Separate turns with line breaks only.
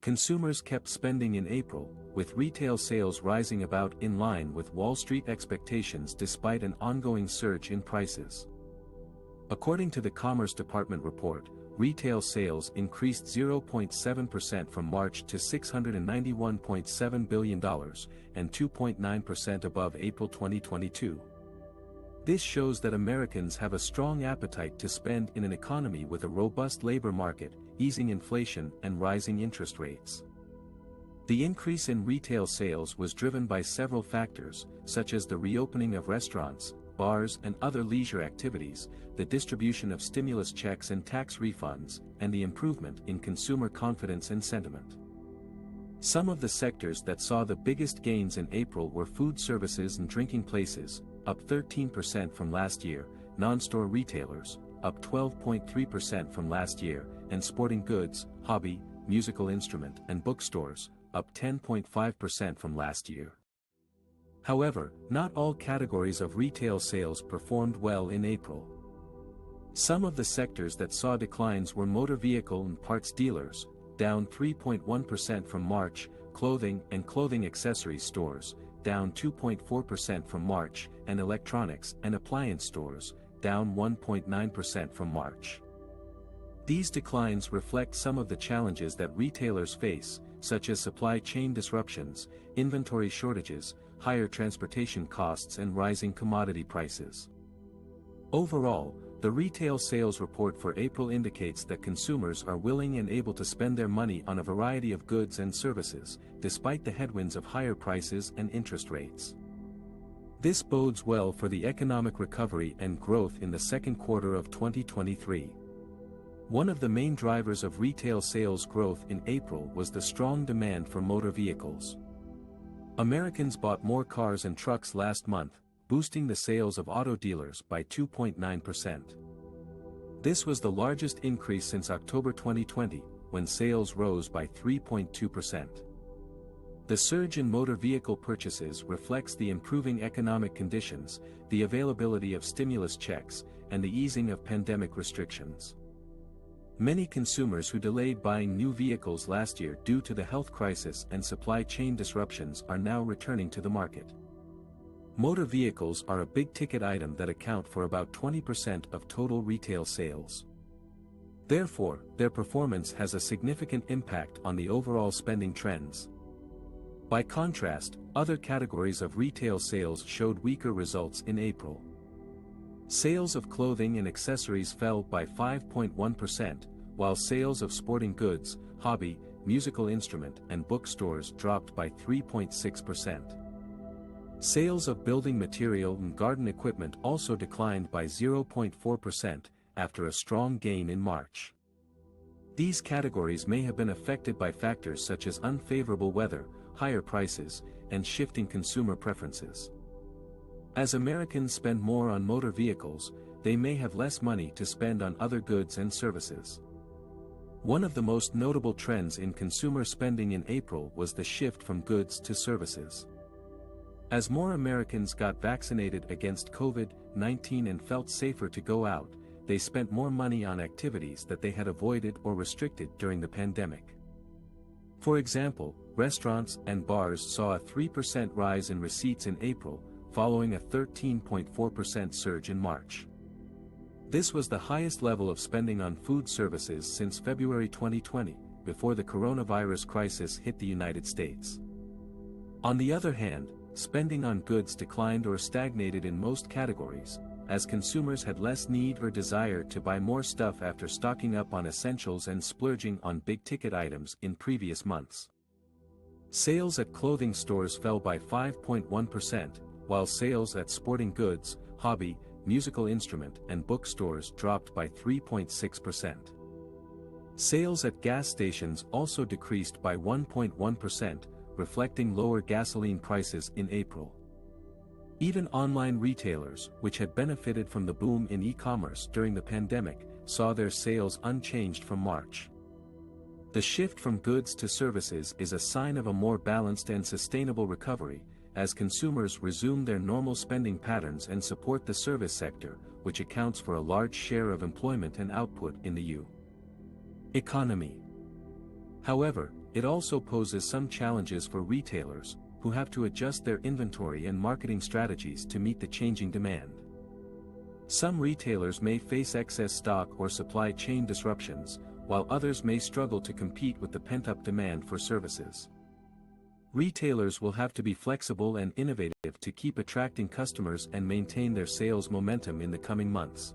Consumers kept spending in April, with retail sales rising about in line with Wall Street expectations despite an ongoing surge in prices. According to the Commerce Department report, retail sales increased 0.7% from March to $691.7 billion, and 2.9% above April 2022. This shows that Americans have a strong appetite to spend in an economy with a robust labor market, easing inflation and rising interest rates. The increase in retail sales was driven by several factors, such as the reopening of restaurants, bars and other leisure activities, the distribution of stimulus checks and tax refunds, and the improvement in consumer confidence and sentiment. Some of the sectors that saw the biggest gains in April were food services and drinking places, up 13% from last year, non-store retailers, up 12.3% from last year, and sporting goods, hobby, musical instrument and bookstores, up 10.5% from last year. However, not all categories of retail sales performed well in April. Some of the sectors that saw declines were motor vehicle and parts dealers, down 3.1% from March, clothing and clothing accessories stores, down 2.4% from March, and electronics and appliance stores, down 1.9% from March. These declines reflect some of the challenges that retailers face, such as supply chain disruptions, inventory shortages, higher transportation costs and rising commodity prices. Overall, the retail sales report for April indicates that consumers are willing and able to spend their money on a variety of goods and services, despite the headwinds of higher prices and interest rates. This bodes well for the economic recovery and growth in the second quarter of 2023. One of the main drivers of retail sales growth in April was the strong demand for motor vehicles. Americans bought more cars and trucks last month, boosting the sales of auto dealers by 2.9%. This was the largest increase since October 2020, when sales rose by 3.2%. The surge in motor vehicle purchases reflects the improving economic conditions, the availability of stimulus checks, and the easing of pandemic restrictions. Many consumers who delayed buying new vehicles last year due to the health crisis and supply chain disruptions are now returning to the market. Motor vehicles are a big-ticket item that account for about 20% of total retail sales. Therefore, their performance has a significant impact on the overall spending trends. By contrast, other categories of retail sales showed weaker results in April. Sales of clothing and accessories fell by 5.1%, while sales of sporting goods, hobby, musical instrument and bookstores dropped by 3.6%. Sales of building material and garden equipment also declined by 0.4%, after a strong gain in March. These categories may have been affected by factors such as unfavorable weather, higher prices, and shifting consumer preferences. As Americans spend more on motor vehicles, they may have less money to spend on other goods and services. One of the most notable trends in consumer spending in April was the shift from goods to services. As more Americans got vaccinated against COVID-19 and felt safer to go out, they spent more money on activities that they had avoided or restricted during the pandemic. For example, restaurants and bars saw a 3% rise in receipts in April, following a 13.4% surge in March. This was the highest level of spending on food services since February 2020, before the coronavirus crisis hit the United States. On the other hand, spending on goods declined or stagnated in most categories, as consumers had less need or desire to buy more stuff after stocking up on essentials and splurging on big-ticket items in previous months. Sales at clothing stores fell by 5.1%, while sales at sporting goods, hobby, musical instrument and bookstores dropped by 3.6%. Sales at gas stations also decreased by 1.1%, reflecting lower gasoline prices in April. Even online retailers, which had benefited from the boom in e-commerce during the pandemic, saw their sales unchanged from March. The shift from goods to services is a sign of a more balanced and sustainable recovery, as consumers resume their normal spending patterns and support the service sector, which accounts for a large share of employment and output in the U.S. economy. However, It also poses some challenges for retailers, who have to adjust their inventory and marketing strategies to meet the changing demand. Some retailers may face excess stock or supply chain disruptions, while others may struggle to compete with the pent-up demand for services. Retailers will have to be flexible and innovative to keep attracting customers and maintain their sales momentum in the coming months.